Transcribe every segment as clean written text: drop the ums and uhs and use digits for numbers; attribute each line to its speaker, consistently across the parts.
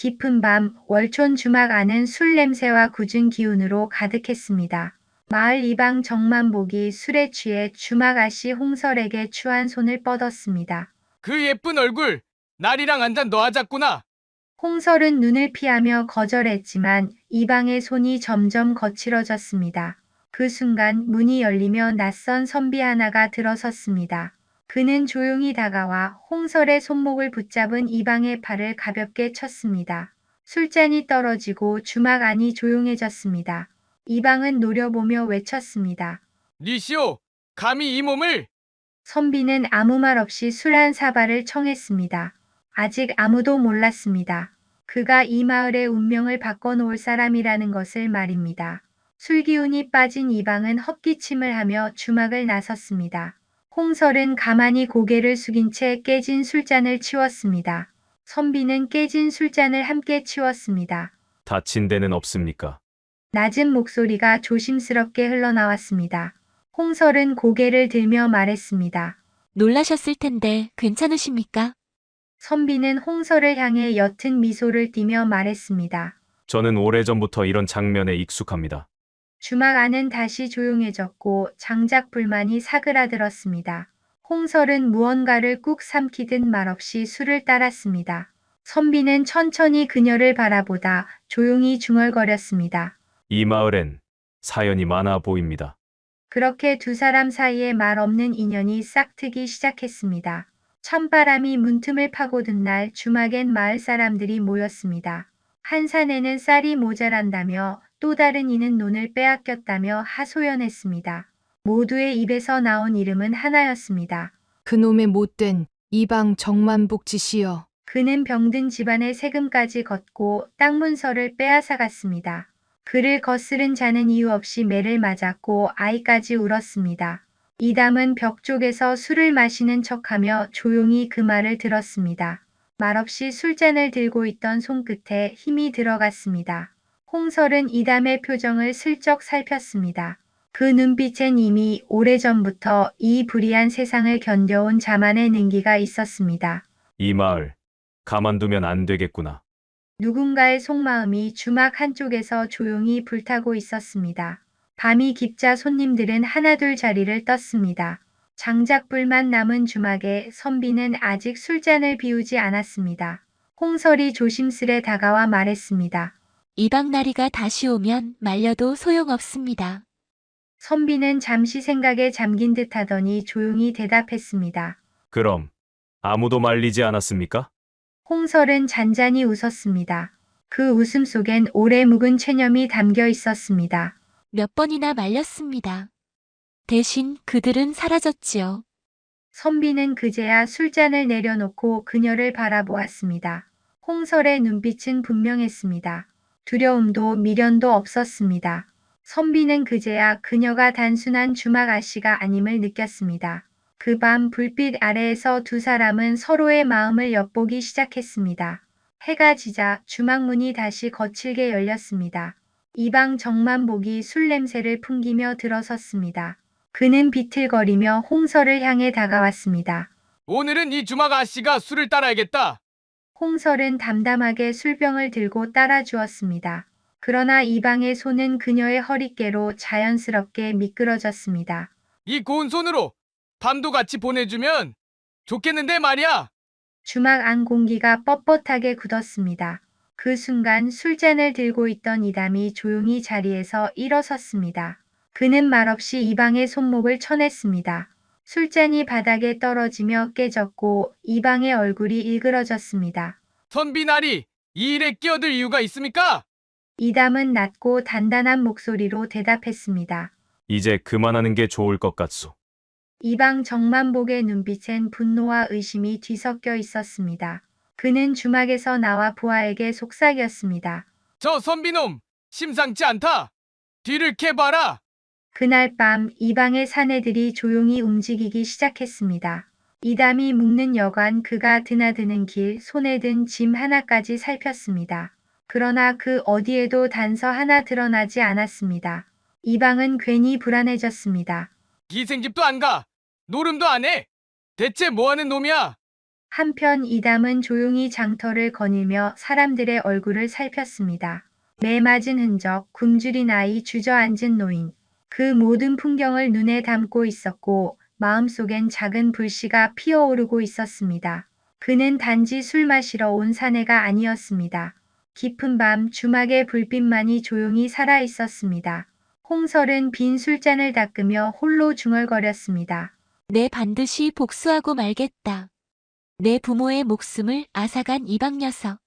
Speaker 1: 깊은 밤 월촌 주막 안은 술 냄새와 굳은 기운으로 가득했습니다. 마을 이방 정만복이 술에 취해 주막 아씨 홍설에게 추한 손을 뻗었습니다.
Speaker 2: 그 예쁜 얼굴, 날이랑 한 잔 더 하자꾸나.
Speaker 1: 홍설은 눈을 피하며 거절했지만 이방의 손이 점점 거칠어졌습니다. 그 순간 문이 열리며 낯선 선비 하나가 들어섰습니다. 그는 조용히 다가와 홍설의 손목을 붙잡은 이방의 팔을 가볍게 쳤습니다. 술잔이 떨어지고 주막 안이 조용해졌습니다. 이방은 노려보며 외쳤습니다.
Speaker 2: 니시오, 감히 이 몸을.
Speaker 1: 선비는 아무 말 없이 술 한 사발을 청했습니다. 아직 아무도 몰랐습니다. 그가 이 마을의 운명을 바꿔놓을 사람이라는 것을 말입니다. 술기운이 빠진 이방은 헛기침을 하며 주막을 나섰습니다. 홍설은 가만히 고개를 숙인 채 깨진 술잔을 치웠습니다. 선비는 깨진 술잔을 함께 치웠습니다.
Speaker 3: 다친 데는 없습니까?
Speaker 1: 낮은 목소리가 조심스럽게 흘러나왔습니다. 홍설은 고개를 들며 말했습니다.
Speaker 4: 놀라셨을 텐데 괜찮으십니까?
Speaker 1: 선비는 홍설을 향해 옅은 미소를 띠며 말했습니다.
Speaker 3: 저는 오래전부터 이런 장면에 익숙합니다.
Speaker 1: 주막 안은 다시 조용해졌고 장작 불만이 사그라들었습니다. 홍설은 무언가를 꾹 삼키듯 말없이 술을 따랐습니다. 선비는 천천히 그녀를 바라보다 조용히 중얼거렸습니다.
Speaker 3: 이 마을엔 사연이 많아 보입니다.
Speaker 1: 그렇게 두 사람 사이에 말 없는 인연이 싹트기 시작했습니다. 찬바람이 문틈을 파고든 날 주막엔 마을 사람들이 모였습니다. 한 사내는 쌀이 모자란다며 또 다른 이는 논을 빼앗겼다며 하소연했습니다. 모두의 입에서 나온 이름은 하나였습니다.
Speaker 5: 그놈의 못된 이방 정만복짓이여.
Speaker 1: 그는 병든 집안의 세금까지 걷고 땅 문서를 빼앗아갔습니다. 그를 거스른 자는 이유 없이 매를 맞았고 아이까지 울었습니다. 이담은 벽 쪽에서 술을 마시는 척하며 조용히 그 말을 들었습니다. 말없이 술잔을 들고 있던 손끝에 힘이 들어갔습니다. 홍설은 이담의 표정을 슬쩍 살폈습니다. 그 눈빛엔 이미 오래전부터 이 불의한 세상을 견뎌온 자만의 냉기가 있었습니다.
Speaker 3: 이 마을 가만두면 안 되겠구나.
Speaker 1: 누군가의 속마음이 주막 한쪽에서 조용히 불타고 있었습니다. 밤이 깊자 손님들은 하나둘 자리를 떴습니다. 장작불만 남은 주막에 선비는 아직 술잔을 비우지 않았습니다. 홍설이 조심스레 다가와 말했습니다.
Speaker 4: 이방나리가 다시 오면 말려도 소용없습니다.
Speaker 1: 선비는 잠시 생각에 잠긴 듯 하더니 조용히 대답했습니다.
Speaker 3: 그럼 아무도 말리지 않았습니까?
Speaker 1: 홍설은 잔잔히 웃었습니다. 그 웃음 속엔 오래 묵은 체념이 담겨 있었습니다.
Speaker 4: 몇 번이나 말렸습니다. 대신 그들은 사라졌지요.
Speaker 1: 선비는 그제야 술잔을 내려놓고 그녀를 바라보았습니다. 홍설의 눈빛은 분명했습니다. 두려움도 미련도 없었습니다. 선비는 그제야 그녀가 단순한 주막 아씨가 아님을 느꼈습니다. 그 밤 불빛 아래에서 두 사람은 서로의 마음을 엿보기 시작했습니다. 해가 지자 주막 문이 다시 거칠게 열렸습니다. 이방 정만복이 술 냄새를 풍기며 들어섰습니다. 그는 비틀거리며 홍설을 향해 다가왔습니다.
Speaker 2: 오늘은 이 주막 아씨가 술을 따라야겠다.
Speaker 1: 홍설은 담담하게 술병을 들고 따라주었습니다. 그러나 이방의 손은 그녀의 허리께로 자연스럽게 미끄러졌습니다.
Speaker 2: 이 고운 손으로 밤도 같이 보내주면 좋겠는데 말이야.
Speaker 1: 주막 안 공기가 뻣뻣하게 굳었습니다. 그 순간 술잔을 들고 있던 이담이 조용히 자리에서 일어섰습니다. 그는 말없이 이방의 손목을 쳐냈습니다. 술잔이 바닥에 떨어지며 깨졌고 이방의 얼굴이 일그러졌습니다.
Speaker 2: 선비나리, 이 일에 끼어들 이유가 있습니까?
Speaker 1: 이담은 낮고 단단한 목소리로 대답했습니다.
Speaker 3: 이제 그만하는 게 좋을 것 같소.
Speaker 1: 이방 정만복의 눈빛엔 분노와 의심이 뒤섞여 있었습니다. 그는 주막에서 나와 부하에게 속삭였습니다.
Speaker 2: 저 선비놈, 심상치 않다. 뒤를 캐봐라.
Speaker 1: 그날 밤 이방의 사내들이 조용히 움직이기 시작했습니다. 이담이 묵는 여관, 그가 드나드는 길, 손에 든 짐 하나까지 살폈습니다. 그러나 그 어디에도 단서 하나 드러나지 않았습니다. 이방은 괜히 불안해졌습니다.
Speaker 2: 기생집도 안 가. 노름도 안 해. 대체 뭐하는 놈이야?
Speaker 1: 한편 이담은 조용히 장터를 거닐며 사람들의 얼굴을 살폈습니다. 매 맞은 흔적, 굶주린 아이, 주저앉은 노인. 그 모든 풍경을 눈에 담고 있었고 마음속엔 작은 불씨가 피어오르고 있었습니다. 그는 단지 술 마시러 온 사내가 아니었습니다. 깊은 밤 주막의 불빛만이 조용히 살아 있었습니다. 홍설은 빈 술잔을 닦으며 홀로 중얼거렸습니다.
Speaker 4: 내 반드시 복수하고 말겠다. 내 부모의 목숨을 앗아간 이방 녀석.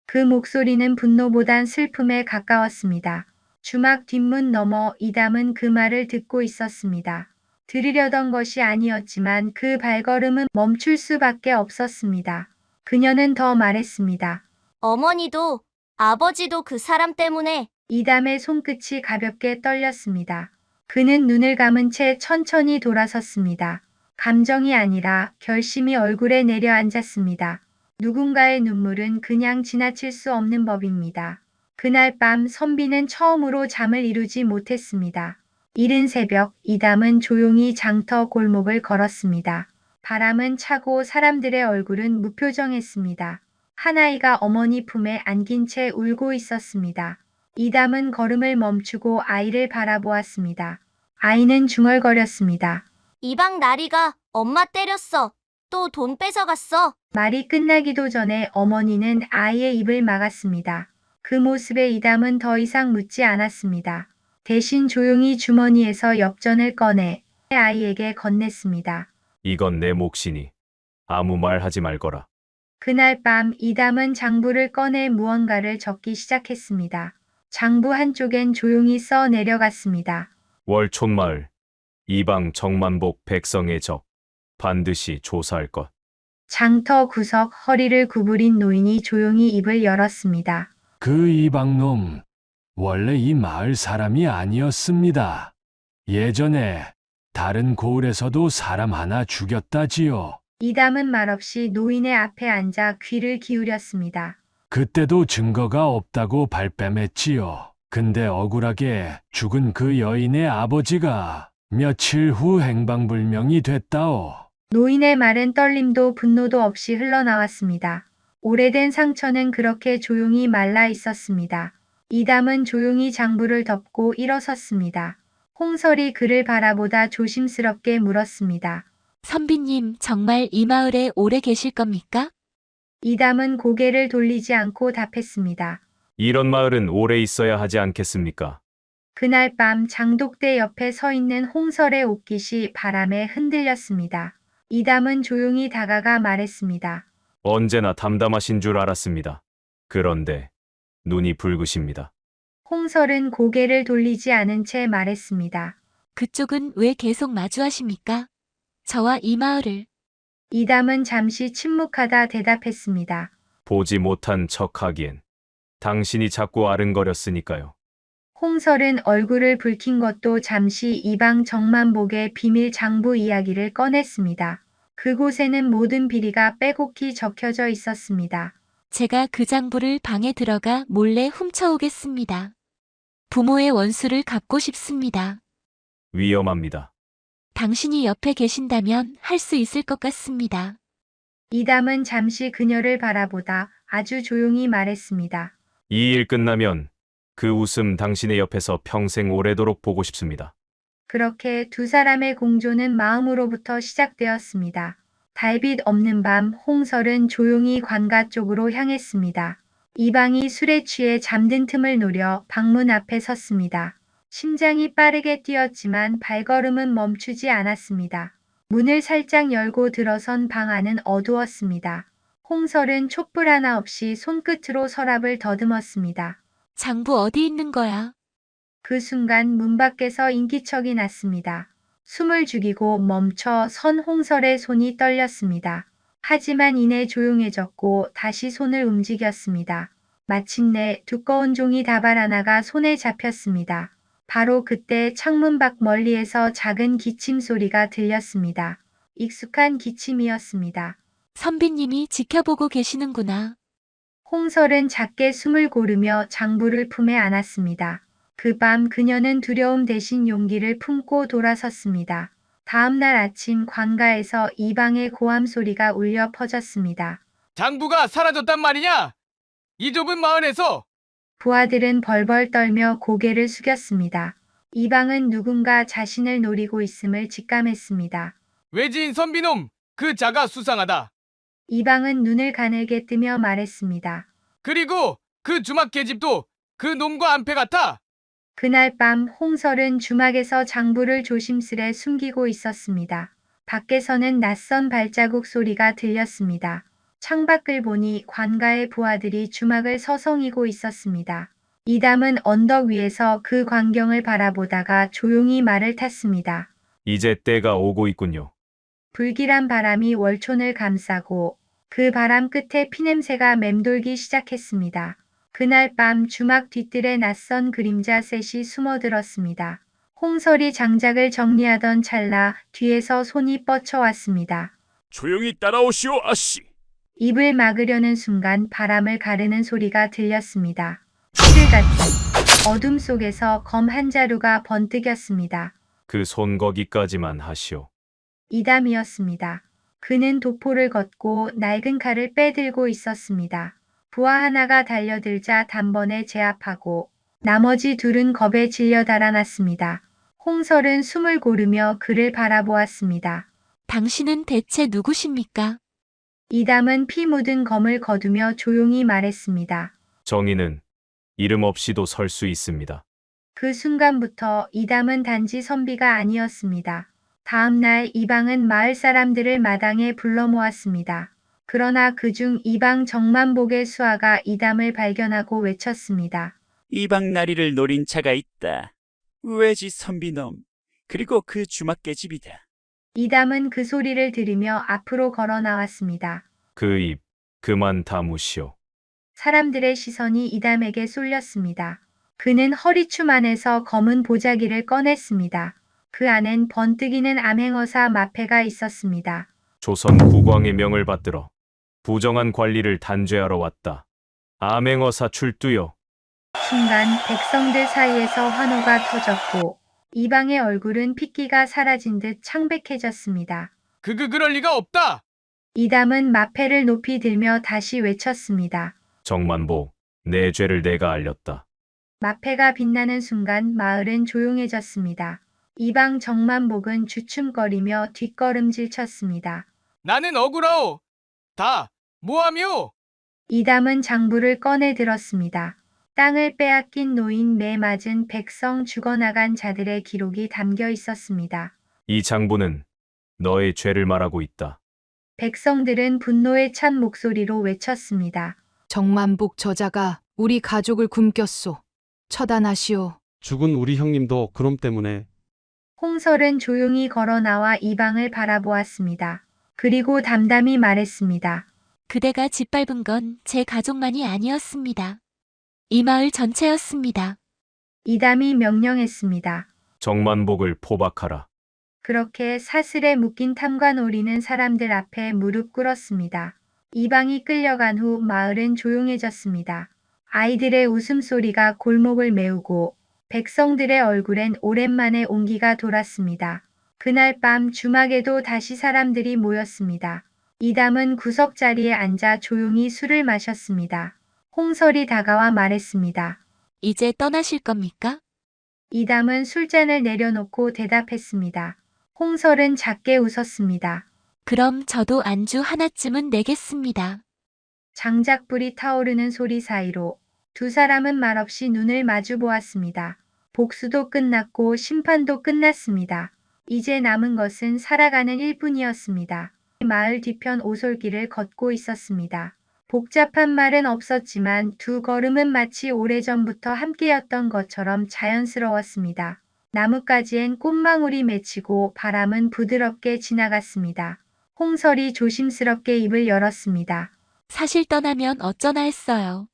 Speaker 1: 그 목소리는 분노보단 슬픔에 가까웠습니다. 주막 뒷문 너머 이담은 그 말을 듣고 있었습니다. 들으려던 것이 아니었지만 그 발걸음은 멈출 수밖에 없었습니다. 그녀는 더 말했습니다.
Speaker 6: 어머니도 아버지도 그 사람 때문에.
Speaker 1: 이담의 손끝이 가볍게 떨렸습니다. 그는 눈을 감은 채 천천히 돌아섰습니다. 감정이 아니라 결심이 얼굴에 내려앉았습니다. 누군가의 눈물은 그냥 지나칠 수 없는 법입니다. 그날 밤 선비는 처음으로 잠을 이루지 못했습니다. 이른 새벽 이담은 조용히 장터 골목을 걸었습니다. 바람은 차고 사람들의 얼굴은 무표정했습니다. 한 아이가 어머니 품에 안긴 채 울고 있었습니다. 이담은 걸음을 멈추고 아이를 바라보았습니다. 아이는 중얼거렸습니다.
Speaker 6: 이방 나리가 엄마 때렸어. 또 돈 뺏어갔어.
Speaker 1: 말이 끝나기도 전에 어머니는 아이의 입을 막았습니다. 그 모습에 이담은 더 이상 묻지 않았습니다. 대신 조용히 주머니에서 엽전을 꺼내 아이에게 건넸습니다.
Speaker 3: 이건 내 몫이니 아무 말 하지 말거라.
Speaker 1: 그날 밤 이담은 장부를 꺼내 무언가를 적기 시작했습니다. 장부 한쪽엔 조용히 써 내려갔습니다.
Speaker 3: 월촌마을 이방 정만복 백성의 적 반드시 조사할 것.
Speaker 1: 장터 구석 허리를 구부린 노인이 조용히 입을 열었습니다.
Speaker 7: 그 이방놈, 원래 이 마을 사람이 아니었습니다. 예전에 다른 고을에서도 사람 하나 죽였다지요.
Speaker 1: 이담은 말없이 노인의 앞에 앉아 귀를 기울였습니다.
Speaker 7: 그때도 증거가 없다고 발뺌했지요. 근데 억울하게 죽은 그 여인의 아버지가 며칠 후 행방불명이 됐다오.
Speaker 1: 노인의 말은 떨림도 분노도 없이 흘러나왔습니다. 오래된 상처는 그렇게 조용히 말라 있었습니다. 이담은 조용히 장부를 덮고 일어섰습니다. 홍설이 그를 바라보다 조심스럽게 물었습니다.
Speaker 4: 선비님, 정말 이 마을에 오래 계실 겁니까?
Speaker 1: 이담은 고개를 돌리지 않고 답했습니다.
Speaker 3: 이런 마을은 오래 있어야 하지 않겠습니까?
Speaker 1: 그날 밤 장독대 옆에 서 있는 홍설의 옷깃이 바람에 흔들렸습니다. 이담은 조용히 다가가 말했습니다.
Speaker 3: 언제나 담담하신 줄 알았습니다. 그런데 눈이 붉으십니다.
Speaker 1: 홍설은 고개를 돌리지 않은 채 말했습니다.
Speaker 4: 그쪽은 왜 계속 마주하십니까? 저와 이 마을을.
Speaker 1: 이담은 잠시 침묵하다 대답했습니다.
Speaker 3: 보지 못한 척하기엔 당신이 자꾸 아른거렸으니까요.
Speaker 1: 홍설은 얼굴을 붉힌 것도 잠시 이방 정만복의 비밀 장부 이야기를 꺼냈습니다. 그곳에는 모든 비리가 빼곡히 적혀져 있었습니다.
Speaker 4: 제가 그 장부를 방에 들어가 몰래 훔쳐오겠습니다. 부모의 원수를 갚고 싶습니다.
Speaker 3: 위험합니다.
Speaker 4: 당신이 옆에 계신다면 할 수 있을 것 같습니다.
Speaker 1: 이담은 잠시 그녀를 바라보다 아주 조용히 말했습니다.
Speaker 3: 이 일 끝나면 그 웃음 당신의 옆에서 평생 오래도록 보고 싶습니다.
Speaker 1: 그렇게 두 사람의 공조는 마음으로부터 시작되었습니다. 달빛 없는 밤 홍설은 조용히 관가 쪽으로 향했습니다. 이방이 술에 취해 잠든 틈을 노려 방문 앞에 섰습니다. 심장이 빠르게 뛰었지만 발걸음은 멈추지 않았습니다. 문을 살짝 열고 들어선 방 안은 어두웠습니다. 홍설은 촛불 하나 없이 손끝으로 서랍을 더듬었습니다.
Speaker 4: 장부 어디 있는 거야?
Speaker 1: 그 순간 문 밖에서 인기척이 났습니다. 숨을 죽이고 멈춰 선 홍설의 손이 떨렸습니다. 하지만 이내 조용해졌고 다시 손을 움직였습니다. 마침내 두꺼운 종이 다발 하나가 손에 잡혔습니다. 바로 그때 창문 밖 멀리에서 작은 기침 소리가 들렸습니다. 익숙한 기침이었습니다.
Speaker 4: 선비님이 지켜보고 계시는구나.
Speaker 1: 홍설은 작게 숨을 고르며 장부를 품에 안았습니다. 그 밤 그녀는 두려움 대신 용기를 품고 돌아섰습니다. 다음 날 아침 관가에서 이방의 고함 소리가 울려 퍼졌습니다.
Speaker 2: 장부가 사라졌단 말이냐? 이 좁은 마을에서.
Speaker 1: 부하들은 벌벌 떨며 고개를 숙였습니다. 이방은 누군가 자신을 노리고 있음을 직감했습니다.
Speaker 2: 외지인 선비놈, 그 자가 수상하다.
Speaker 1: 이방은 눈을 가늘게 뜨며 말했습니다.
Speaker 2: 그리고 그 주막 계집도 그 놈과 안패 같아.
Speaker 1: 그날 밤 홍설은 주막에서 장부를 조심스레 숨기고 있었습니다. 밖에서는 낯선 발자국 소리가 들렸습니다. 창밖을 보니 관가의 부하들이 주막을 서성이고 있었습니다. 이담은 언덕 위에서 그 광경을 바라보다가 조용히 말을 탔습니다.
Speaker 3: 이제 때가 오고 있군요.
Speaker 1: 불길한 바람이 월촌을 감싸고 그 바람 끝에 피냄새가 맴돌기 시작했습니다. 그날 밤 주막 뒤뜰에 낯선 그림자 셋이 숨어들었습니다. 홍설이 장작을 정리하던 찰나 뒤에서 손이 뻗쳐왔습니다.
Speaker 8: 조용히 따라오시오, 아씨.
Speaker 1: 입을 막으려는 순간 바람을 가르는 소리가 들렸습니다. 시들같이 어둠 속에서 검 한 자루가 번뜩였습니다.
Speaker 3: 그 손 거기까지만 하시오.
Speaker 1: 이담이었습니다. 그는 도포를 걷고 낡은 칼을 빼들고 있었습니다. 부하 하나가 달려들자 단번에 제압하고 나머지 둘은 겁에 질려 달아났습니다. 홍설은 숨을 고르며 그를 바라보았습니다.
Speaker 4: 당신은 대체 누구십니까?
Speaker 1: 이담은 피 묻은 검을 거두며 조용히 말했습니다.
Speaker 3: 정의는 이름 없이도 설 수 있습니다.
Speaker 1: 그 순간부터 이담은 단지 선비가 아니었습니다. 다음 날 이방은 마을 사람들을 마당에 불러 모았습니다. 그러나 그중 이방 정만복의 수하가 이담을 발견하고 외쳤습니다.
Speaker 8: 이방 나리를 노린 자가 있다. 외지 선비놈, 그리고 그 주막 계집이다.
Speaker 1: 이담은 그 소리를 들으며 앞으로 걸어 나왔습니다.
Speaker 3: 그 입 그만 다무시오.
Speaker 1: 사람들의 시선이 이담에게 쏠렸습니다. 그는 허리춤 안에서 검은 보자기를 꺼냈습니다. 그 안엔 번뜩이는 암행어사 마패가 있었습니다.
Speaker 3: 조선 국왕의 명을 받들어 부정한 관리를 단죄하러 왔다. 암행어사 출두요.
Speaker 1: 순간 백성들 사이에서 환호가 터졌고 이방의 얼굴은 핏기가 사라진 듯 창백해졌습니다.
Speaker 2: 그럴 리가 없다.
Speaker 1: 이담은 마패를 높이 들며 다시 외쳤습니다.
Speaker 3: 정만복, 내 죄를 내가 알렸다.
Speaker 1: 마패가 빛나는 순간 마을은 조용해졌습니다. 이방 정만복은 주춤거리며 뒷걸음질 쳤습니다.
Speaker 2: 나는 억울하오. 다 모함이오.
Speaker 1: 이담은 장부를 꺼내 들었습니다. 땅을 빼앗긴 노인 매 맞은 백성 죽어나간 자들의 기록이 담겨 있었습니다.
Speaker 3: 이 장부는 너의 죄를 말하고 있다.
Speaker 1: 백성들은 분노에 찬 목소리로 외쳤습니다.
Speaker 5: 정만복 저자가 우리 가족을 굶겼소. 처단하시오.
Speaker 9: 죽은 우리 형님도 그놈 때문에.
Speaker 1: 홍설은 조용히 걸어 나와 이방을 바라보았습니다. 그리고 담담히 말했습니다.
Speaker 4: 그대가 짓밟은 건 제 가족만이 아니었습니다. 이 마을 전체였습니다.
Speaker 1: 이담이 명령했습니다.
Speaker 3: 정만복을 포박하라.
Speaker 1: 그렇게 사슬에 묶인 탐과 노리는 사람들 앞에 무릎 꿇었습니다. 이방이 끌려간 후 마을은 조용해졌습니다. 아이들의 웃음소리가 골목을 메우고 백성들의 얼굴엔 오랜만에 온기가 돌았습니다. 그날 밤 주막에도 다시 사람들이 모였습니다. 이담은 구석자리에 앉아 조용히 술을 마셨습니다. 홍설이 다가와 말했습니다.
Speaker 4: 이제 떠나실 겁니까?
Speaker 1: 이담은 술잔을 내려놓고 대답했습니다. 홍설은 작게 웃었습니다.
Speaker 4: 그럼 저도 안주 하나쯤은 내겠습니다.
Speaker 1: 장작불이 타오르는 소리 사이로 두 사람은 말없이 눈을 마주 보았습니다. 복수도 끝났고 심판도 끝났습니다. 이제 남은 것은 살아가는 일뿐이었습니다. 마을 뒤편 오솔길을 걷고 있었습니다. 복잡한 말은 없었지만 두 걸음은 마치 오래전부터 함께였던 것처럼 자연스러웠습니다. 나뭇가지엔 꽃망울이 맺히고 바람은 부드럽게 지나갔습니다. 홍설이 조심스럽게 입을 열었습니다.
Speaker 4: 사실 떠나면 어쩌나 했어요.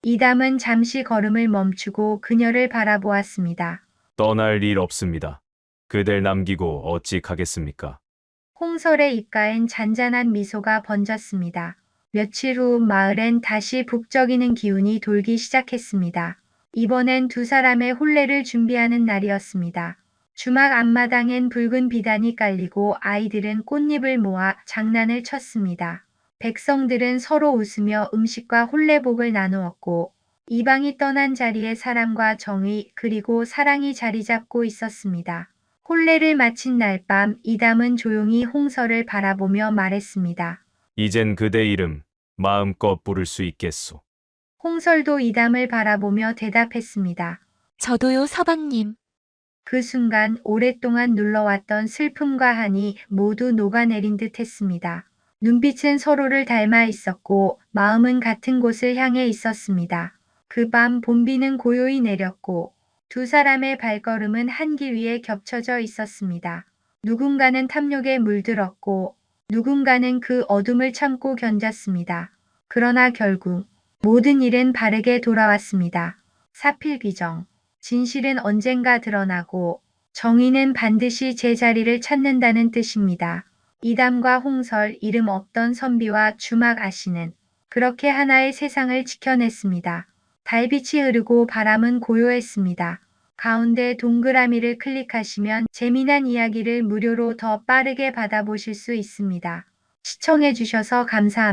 Speaker 1: 이담은 잠시 걸음을 멈추고 그녀를 바라보았습니다.
Speaker 3: 떠날 일 없습니다. 그댈 남기고 어찌 가겠습니까?
Speaker 1: 홍설의 입가엔 잔잔한 미소가 번졌습니다. 며칠 후 마을엔 다시 북적이는 기운이 돌기 시작했습니다. 이번엔 두 사람의 혼례를 준비하는 날이었습니다. 주막 앞마당엔 붉은 비단이 깔리고 아이들은 꽃잎을 모아 장난을 쳤습니다. 백성들은 서로 웃으며 음식과 혼례복을 나누었고 이방이 떠난 자리에 사랑과 정의 그리고 사랑이 자리 잡고 있었습니다. 혼례를 마친 날 밤 이담은 조용히 홍서를 바라보며 말했습니다.
Speaker 3: 이젠 그대 이름 마음껏 부를 수 있겠소.
Speaker 1: 홍설도 이담을 바라보며 대답했습니다.
Speaker 4: 저도요, 서방님.
Speaker 1: 그 순간 오랫동안 눌러왔던 슬픔과 한이 모두 녹아내린 듯 했습니다. 눈빛은 서로를 닮아 있었고 마음은 같은 곳을 향해 있었습니다. 그 밤 봄비는 고요히 내렸고 두 사람의 발걸음은 한길 위에 겹쳐져 있었습니다. 누군가는 탐욕에 물들었고 누군가는 그 어둠을 참고 견뎠습니다. 그러나 결국 모든 일은 바르게 돌아왔습니다. 사필귀정. 진실은 언젠가 드러나고 정의는 반드시 제자리를 찾는다는 뜻입니다. 이담과 홍설, 이름 없던 선비와 주막 아씨는 그렇게 하나의 세상을 지켜냈습니다. 달빛이 흐르고 바람은 고요했습니다. 가운데 동그라미를 클릭하시면 재미난 이야기를 무료로 더 빠르게 받아보실 수 있습니다. 시청해주셔서 감사합니다.